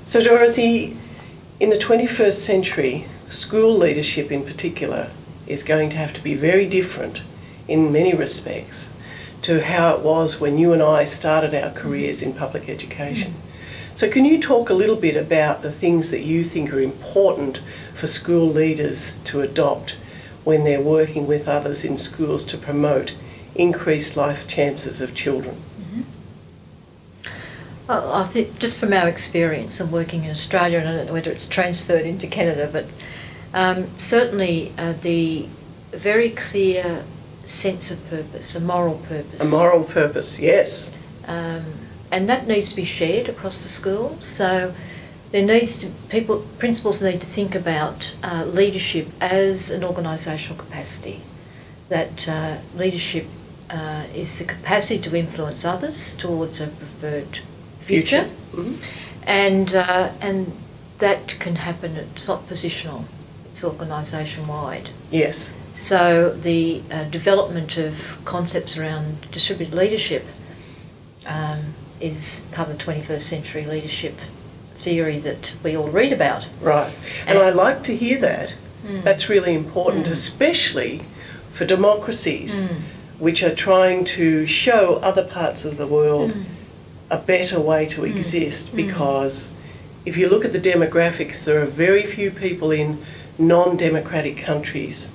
So Dorothy, in the 21st century, school leadership in particular is going to have to be very different in many respects to how it was when you and I started our careers in public education. So can you talk a little bit about the things that you think are important for school leaders to adopt when they're working with others in schools to promote increased life chances of children? Well, I think just from our experience of working in Australia, and I don't know whether it's transferred into Canada, but certainly the very clear sense of purpose, a moral purpose. A moral purpose, yes. And that needs to be shared across the school. So there needs to, principals need to think about leadership as an organisational capacity. That leadership is the capacity to influence others towards a preferred future. And that can happen, it's not positional, it's organisation wide. Yes. So the development of concepts around distributed leadership is part of the 21st century leadership theory that we all read about. Right. And I like to hear that. That's really important, especially for democracies which are trying to show other parts of the world a better way to exist, because if you look at the demographics, there are very few people in non-democratic countries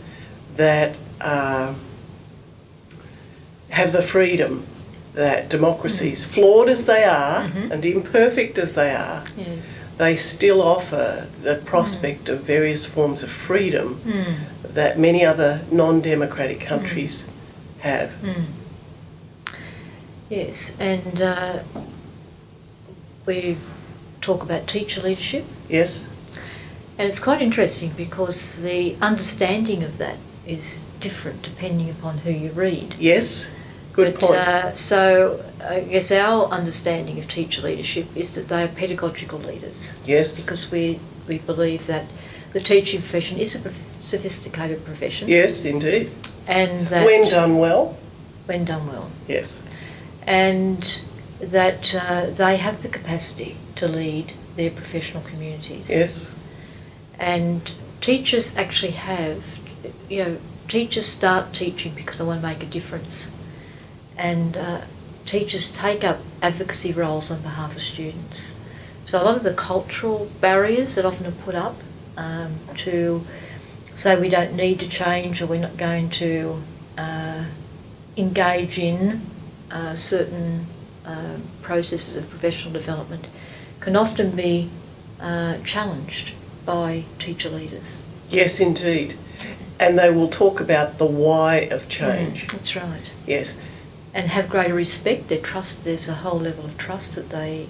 that have the freedom that democracies, flawed as they are and imperfect as they are, they still offer the prospect of various forms of freedom that many other non-democratic countries have. Yes, and we talk about teacher leadership. Yes. And it's quite interesting because the understanding of that is different depending upon who you read. Yes, good point. So I guess our understanding of teacher leadership is that they are pedagogical leaders. Yes. Because we believe that the teaching profession is a sophisticated profession. Yes, indeed. And that when done well. When done well. Yes. And that they have the capacity to lead their professional communities. Yes. And teachers actually have, teachers start teaching because they want to make a difference. And teachers take up advocacy roles on behalf of students. So a lot of the cultural barriers that often are put up to say we don't need to change or we're not going to engage in certain processes of professional development can often be challenged by teacher leaders. Yes, indeed. And they will talk about the why of change. That's right. Yes. And have greater respect. There's a whole level of trust that they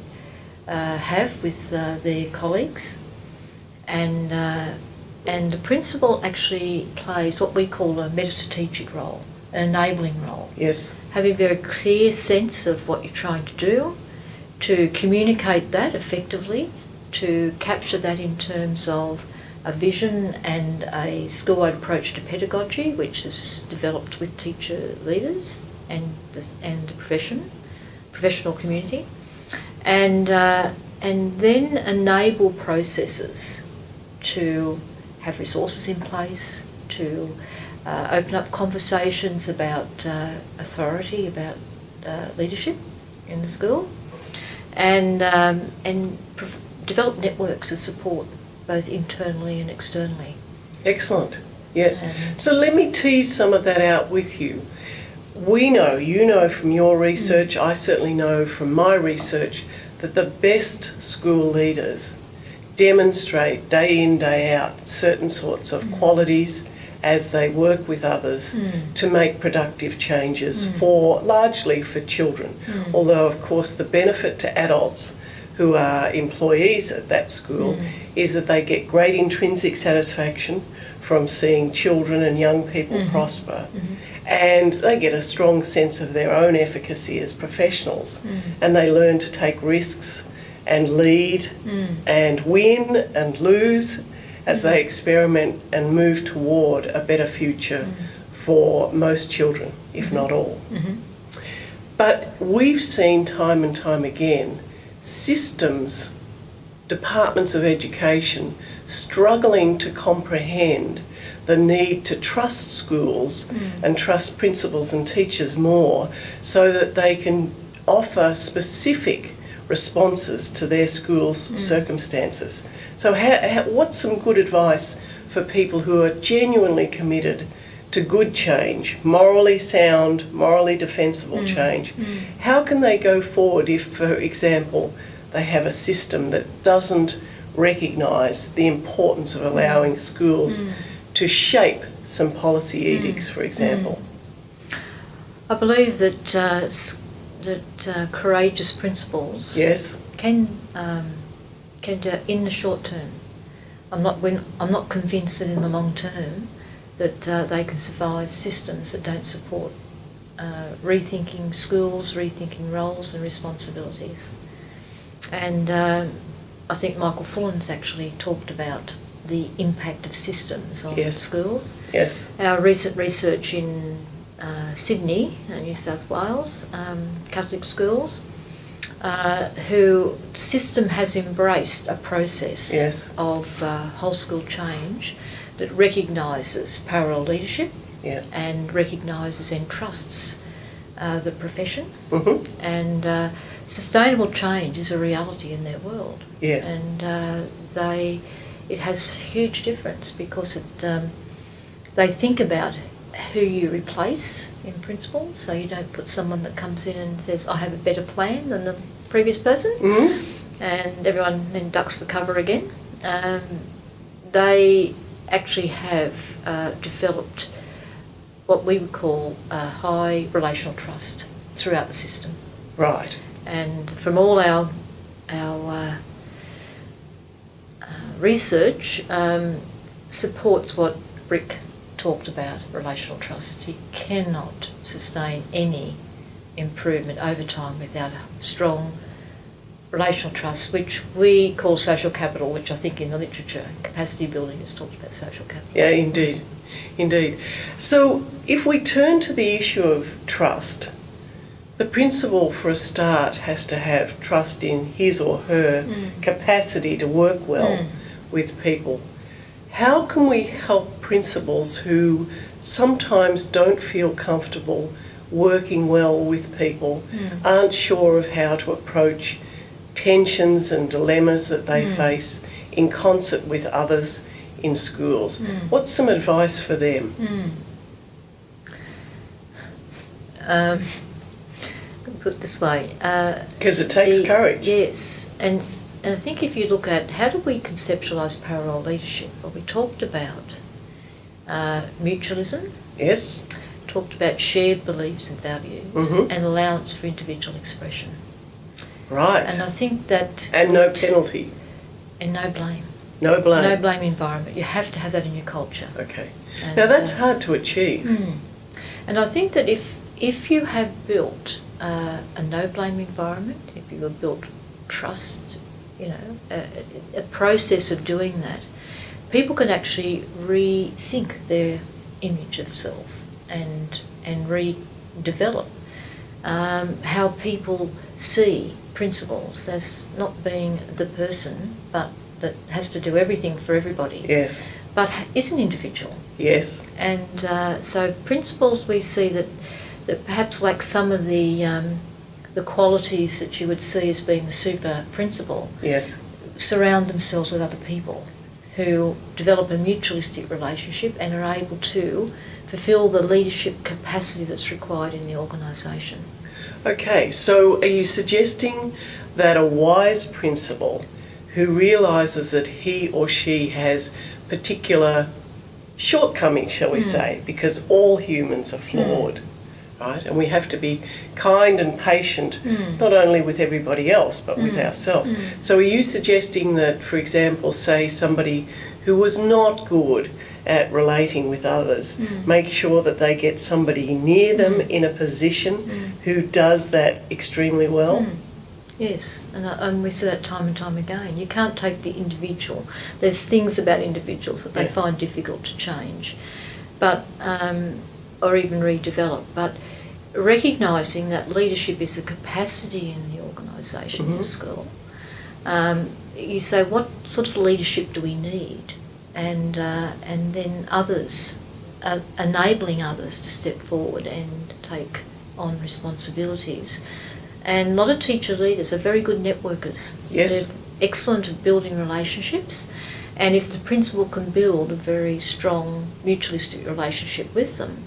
have with their colleagues. And the principal actually plays what we call a meta-strategic role, an enabling role. Yes. Having a very clear sense of what you're trying to do, to communicate that effectively, to capture that in terms of a vision and a school-wide approach to pedagogy, which is developed with teacher leaders and the professional community, and then enable processes to have resources in place, to open up conversations about authority, about leadership in the school, and develop networks of support both internally and externally. Excellent. Yes. So let me tease some of that out with you. We know, you know from your research, I certainly know from my research, that the best school leaders demonstrate day in, day out certain sorts of qualities as they work with others to make productive changes largely for children. Although, of course, the benefit to adults who are employees at that school is that they get great intrinsic satisfaction from seeing children and young people prosper. And they get a strong sense of their own efficacy as professionals, and they learn to take risks and lead and win and lose as they experiment and move toward a better future for most children, if not all. But we've seen time and time again systems departments of education struggling to comprehend the need to trust schools and trust principals and teachers more so that they can offer specific responses to their school's circumstances. So what's some good advice for people who are genuinely committed to good change, morally sound, morally defensible change? How can they go forward if, for example, they have a system that doesn't recognise the importance of allowing schools to shape some policy edicts, for example? I believe that courageous principals can do in the short term. I'm not convinced that in the long term that they can survive systems that don't support rethinking schools, rethinking roles and responsibilities. And I think Michael Fullan's actually talked about the impact of systems on schools. Yes. Our recent research in Sydney, New South Wales, Catholic schools, who system has embraced a process of whole school change that recognises parallel leadership and recognises and trusts the profession. And sustainable change is a reality in their world. Yes. And it has huge difference because they think about who you replace in principle, so you don't put someone that comes in and says, I have a better plan than the previous person, and everyone then ducks the cover again. They actually have developed what we would call high relational trust throughout the system. Right. And from all our research supports what Rick talked about, relational trust. You cannot sustain any improvement over time without a strong relational trust, which we call social capital, which I think in the literature, capacity building is talked about social capital. Yeah, indeed. Indeed. So if we turn to the issue of trust, the principal for a start has to have trust in his or her capacity to work well with people. How can we help principals who sometimes don't feel comfortable working well with people, aren't sure of how to approach tensions and dilemmas that they face in concert with others in schools? What's some advice for them? Put it this way. Because it takes courage. Yes, and I think if you look at how do we conceptualise parallel leadership, well, we talked about mutualism. Yes. Talked about shared beliefs and values and allowance for individual expression. Right. And I think that... And no penalty. And no blame. No blame. No blame environment. You have to have that in your culture. Okay. And now that's hard to achieve. And I think that if you have built a no blame environment, if you have built trust, a process of doing that, people can actually rethink their image of self and redevelop how people see principals as not being the person, but that has to do everything for everybody. Yes. But is an individual. Yes. And so principals, we see that perhaps like some of the qualities that you would see as being the super principal, yes, surround themselves with other people who develop a mutualistic relationship and are able to fulfil the leadership capacity that's required in the organisation. Okay, so are you suggesting that a wise principal who realises that he or she has particular shortcomings, shall we say, because all humans are flawed, right? And we have to be kind and patient, not only with everybody else, but with ourselves. So are you suggesting that, for example, say somebody who was not good at relating with others, make sure that they get somebody near them in a position who does that extremely well? Yes, and we see that time and time again. You can't take the individual. There's things about individuals that they find difficult to change, but or even redevelop. But recognising that leadership is a capacity in the organisation, in the school, you say, what sort of leadership do we need? And then others, enabling others to step forward and take on responsibilities. And a lot of teacher leaders are very good networkers. Yes. They're excellent at building relationships. And if the principal can build a very strong mutualistic relationship with them,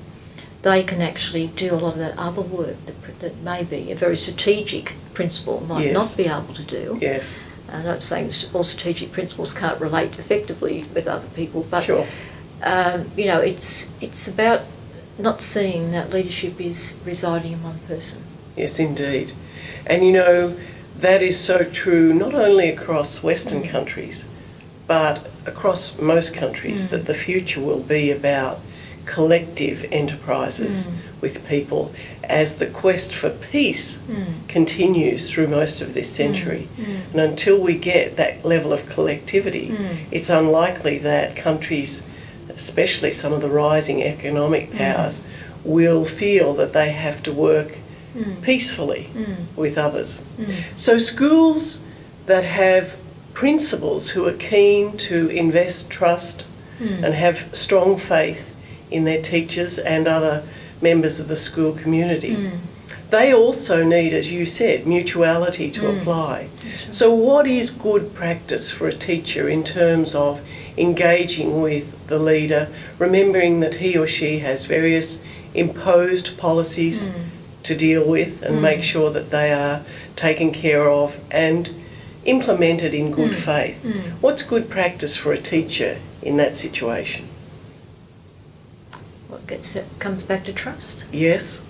they can actually do a lot of that other work that maybe a very strategic principal might not be able to do. Yes. I'm not saying all strategic principals can't relate effectively with other people, but sure. It's about not seeing that leadership is residing in one person. Yes, indeed. And that is so true not only across Western countries, but across most countries, that the future will be about collective enterprises with people as the quest for peace continues through most of this century. And until we get that level of collectivity, it's unlikely that countries, especially some of the rising economic powers, will feel that they have to work peacefully with others. So schools that have principals who are keen to invest trust and have strong faith in their teachers and other members of the school community, they also need, as you said, mutuality to apply. So what is good practice for a teacher in terms of engaging with the leader, remembering that he or she has various imposed policies to deal with and make sure that they are taken care of and implemented in good faith? What's good practice for a teacher in that situation? Comes back to trust. Yes.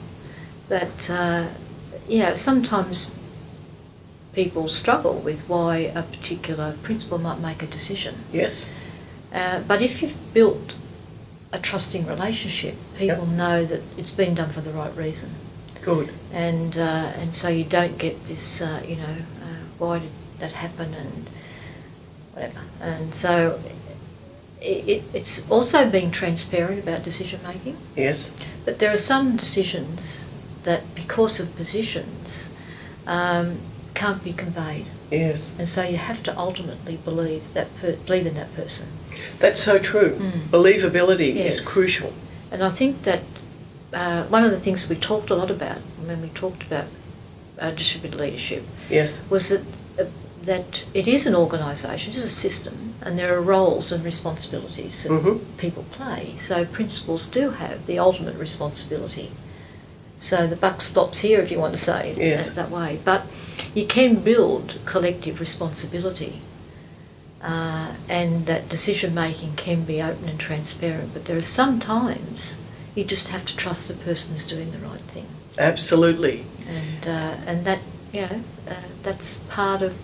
That, sometimes people struggle with why a particular principal might make a decision. Yes. But if you've built a trusting relationship, people know that it's been done for the right reason. Good. And so you don't get this, why did that happen and whatever. And so it's also being transparent about decision making. Yes. But there are some decisions that, because of positions, can't be conveyed. Yes. And so you have to ultimately believe in that person. That's so true. Believability is crucial. And I think that one of the things we talked a lot about when we talked about distributed leadership was that it is an organisation, it is a system, and there are roles and responsibilities that people play. So principals do have the ultimate responsibility. So the buck stops here, if you want to say it that way. But you can build collective responsibility, and that decision making can be open and transparent. But there are some times you just have to trust the person who's doing the right thing. Absolutely. And that that's part of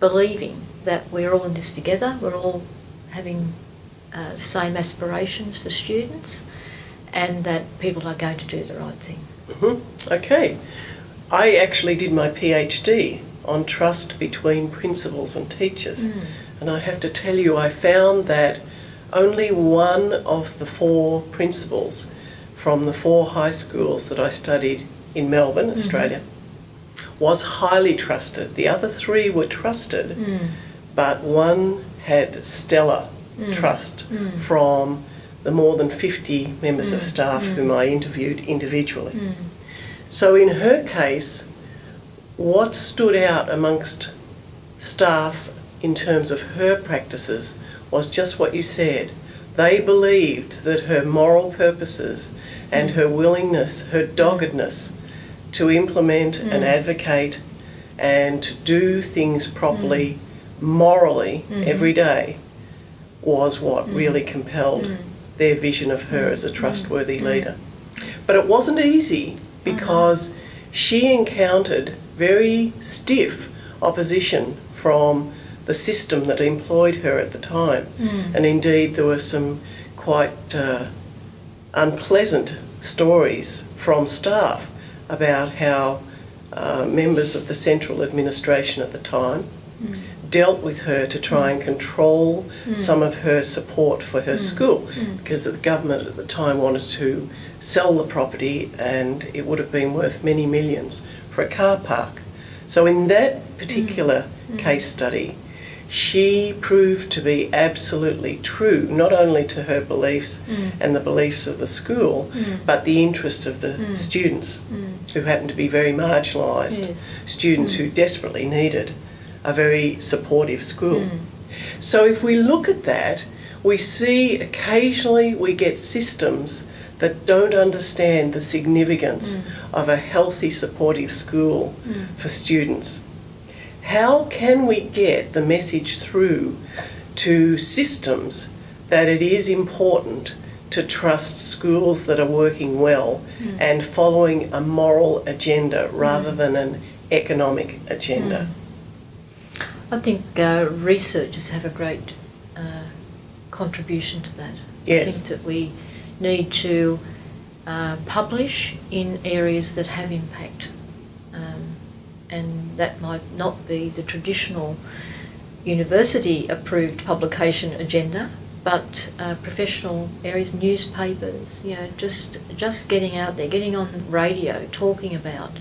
believing that we're all in this together. We're all having same aspirations for students, and that people are going to do the right thing. Okay. I actually did my PhD on trust between principals and teachers. And I have to tell you, I found that only one of the 4 principals from the 4 high schools that I studied in Melbourne, Australia, was highly trusted. The other 3 were trusted, but one had stellar trust from the more than 50 members of staff whom I interviewed individually. So in her case, what stood out amongst staff in terms of her practices was just what you said. They believed that her moral purposes and her willingness, her doggedness to implement and advocate and to do things properly, morally, every day, was what really compelled their vision of her as a trustworthy leader. But it wasn't easy, because she encountered very stiff opposition from the system that employed her at the time. And indeed there were some quite unpleasant stories from staff about how members of the central administration at the time dealt with her to try and control some of her support for her school, because the government at the time wanted to sell the property and it would have been worth many millions for a car park. So in that that particular case study, she proved to be absolutely true, not only to her beliefs and the beliefs of the school, but the interests of the students who happened to be very marginalised, students who desperately needed a very supportive school. So if we look at that, we see occasionally we get systems that don't understand the significance of a healthy, supportive school for students. How can we get the message through to systems that it is important to trust schools that are working well and following a moral agenda rather than an economic agenda? I think researchers have a great contribution to that. Yes. I think that we need to publish in areas that have impact. And that might not be the traditional university-approved publication agenda, but professional areas, newspapers, just getting out there, getting on radio, talking about,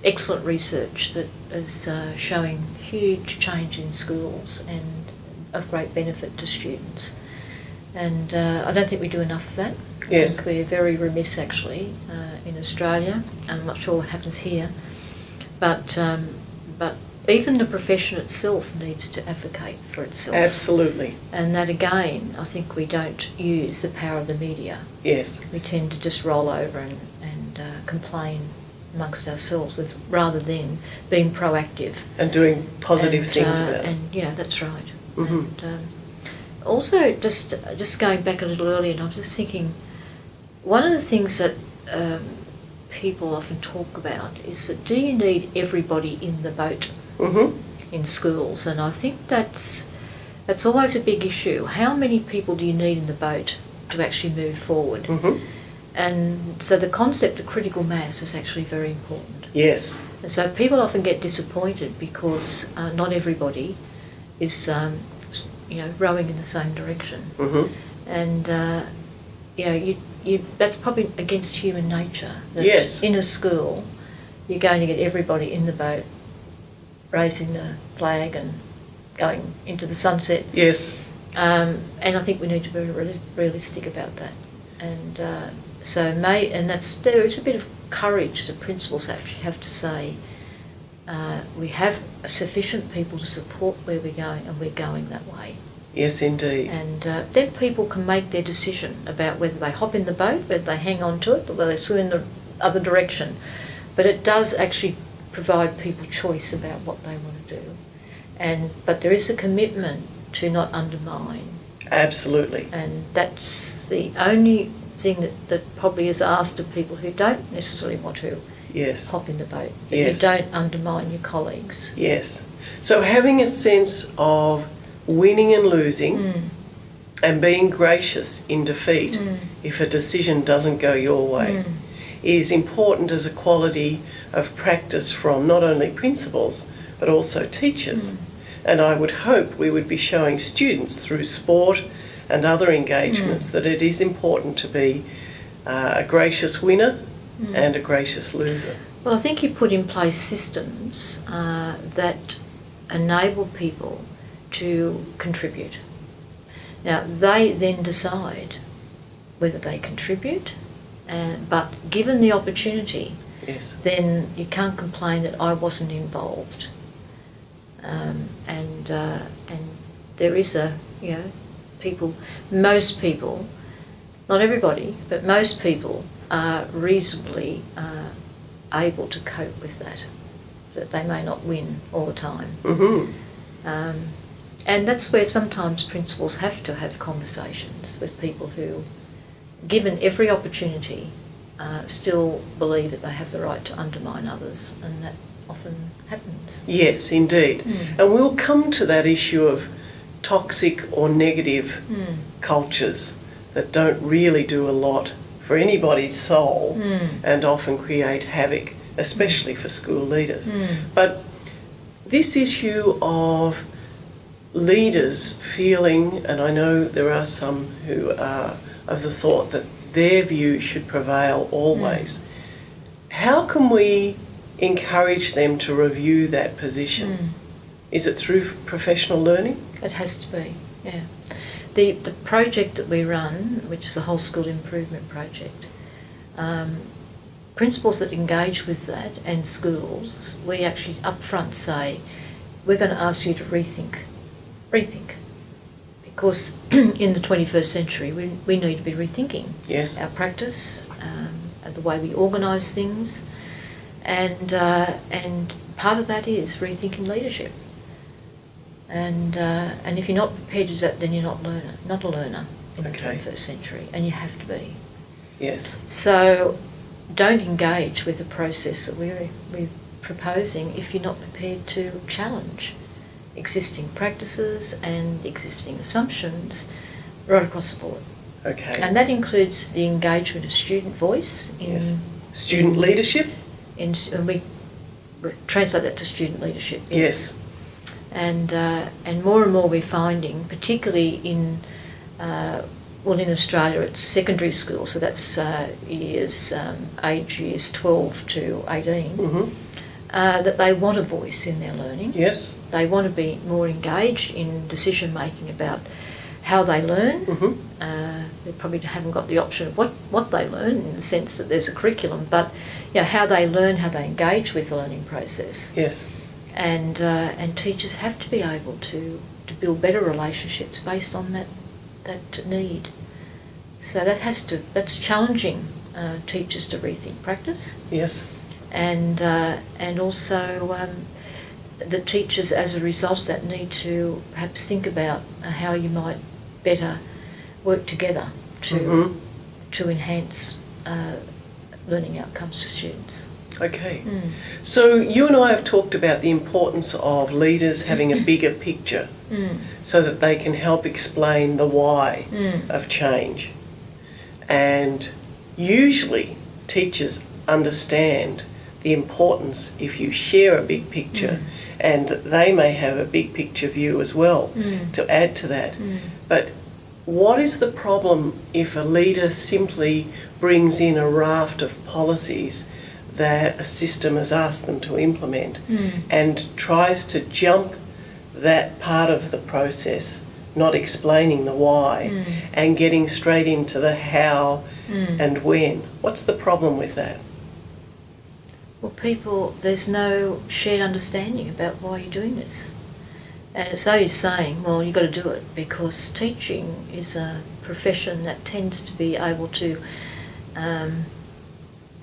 excellent research that is showing huge change in schools and of great benefit to students. And I don't think we do enough of that. I think we're very remiss, actually, in Australia. I'm not sure what happens here, but even the profession itself needs to advocate for itself. Absolutely. And that, again, I think we don't use the power of the media. Yes. We tend to just roll over and complain amongst ourselves rather than being proactive. And doing positive things about it. And, that's right. And also, just going back a little earlier, and I was just thinking, one of the things that people often talk about is that do you need everybody in the boat in schools? And I think that's always a big issue. How many people do you need in the boat to actually move forward? And so the concept of critical mass is actually very important. Yes. And so people often get disappointed because not everybody is rowing in the same direction. And that's probably against human nature. That in a school, you're going to get everybody in the boat, raising the flag and going into the sunset. Yes. And I think we need to be realistic about that. And there is a bit of courage that principals have to say, we have sufficient people to support where we're going, and we're going that way. Yes, indeed. And then people can make their decision about whether they hop in the boat, whether they hang on to it, or whether they swim in the other direction. But it does actually provide people choice about what they want to do. But there is a commitment to not undermine. Absolutely. And that's the only thing that probably is asked of people who don't necessarily want to hop in the boat. But you don't undermine your colleagues. Yes. So having a sense of winning and losing and being gracious in defeat if a decision doesn't go your way is important as a quality of practice from not only principals but also teachers. And I would hope we would be showing students through sport and other engagements that it is important to be a gracious winner and a gracious loser. Well, I think you put in place systems that enable people to contribute. Now, they then decide whether they contribute, but given the opportunity, then you can't complain that I wasn't involved. And there is most people, not everybody, but most people are reasonably able to cope with that, but they may not win all the time. And that's where sometimes principals have to have conversations with people who, given every opportunity, still believe that they have the right to undermine others, and that often happens. Yes, indeed. And we'll come to that issue of toxic or negative cultures that don't really do a lot for anybody's soul and often create havoc, especially for school leaders. But this issue of leaders feeling, and I know there are some who are of the thought that their view should prevail always, how can we encourage them to review that position? Is it through professional learning? It has to be, yeah. The project that we run, which is a whole school improvement project, principals that engage with that and schools, we actually upfront say, we're going to ask you to rethink. Because in the 21st century, we need to be rethinking our practice, the way we organise things, and part of that is rethinking leadership. And if you're not prepared to do that, then you're not a learner in the 21st century, and you have to be. Yes. So don't engage with the process that we're proposing if you're not prepared to challenge existing practices and existing assumptions right across the board. Okay. And that includes the engagement of student voice in student leadership. And we translate that to student leadership. Yes. And more and more we're finding, particularly in in Australia it's secondary school, so that's age years 12 to 18, that they want a voice in their learning. Yes. They want to be more engaged in decision making about how they learn. They probably haven't got the option of what they learn in the sense that there's a curriculum, but how they learn, how they engage with the learning process. Yes. And teachers have to be able to build better relationships based on that need. So that's challenging teachers to rethink practice. Yes. And also the teachers, as a result of that, need to perhaps think about how you might better work together to enhance learning outcomes for students. Okay. So you and I have talked about the importance of leaders having a bigger picture so that they can help explain the why of change. And usually teachers understand the importance if you share a big picture and that they may have a big picture view as well to add to that. But what is the problem if a leader simply brings in a raft of policies that a system has asked them to implement and tries to jump that part of the process, not explaining the why and getting straight into the how and when? What's the problem with that? Well, there's no shared understanding about why you're doing this. And so you're saying, well, you've got to do it because teaching is a profession that tends to be able to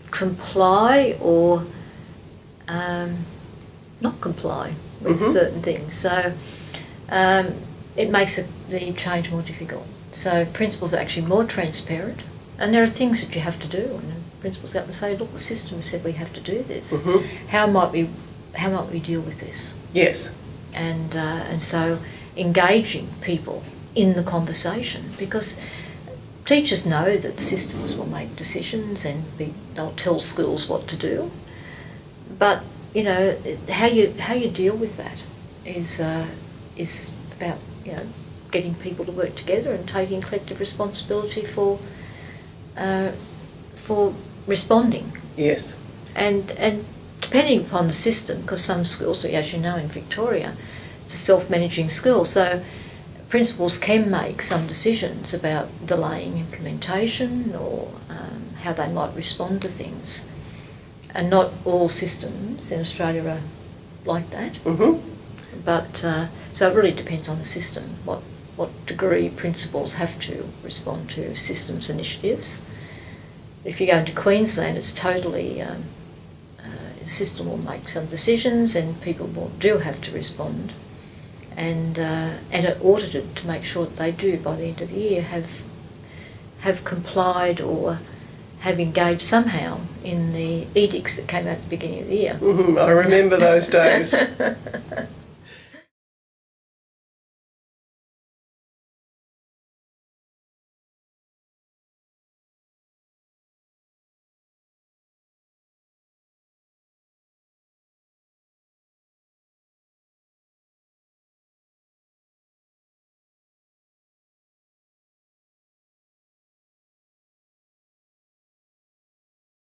comply or not comply with certain things. So it makes the change more difficult. So principals are actually more transparent, and there are things that you have to do. And principals go up and say, "Look, the system has said we have to do this. How might we deal with this?" Yes. And so engaging people in the conversation, because teachers know that the systems will make decisions and they'll tell schools what to do, but how you deal with that is about getting people to work together and taking collective responsibility for responding. Yes. And depending upon the system, because some schools, as you know, in Victoria, it's a self-managing school, so principals can make some decisions about delaying implementation or how they might respond to things. And not all systems in Australia are like that. But so it really depends on the system, what degree principals have to respond to systems initiatives. If you go into Queensland, it's totally, the system will make some decisions and people do have to respond and are audited to make sure that they do, by the end of the year, have complied or have engaged somehow in the edicts that came out at the beginning of the year. I remember those days.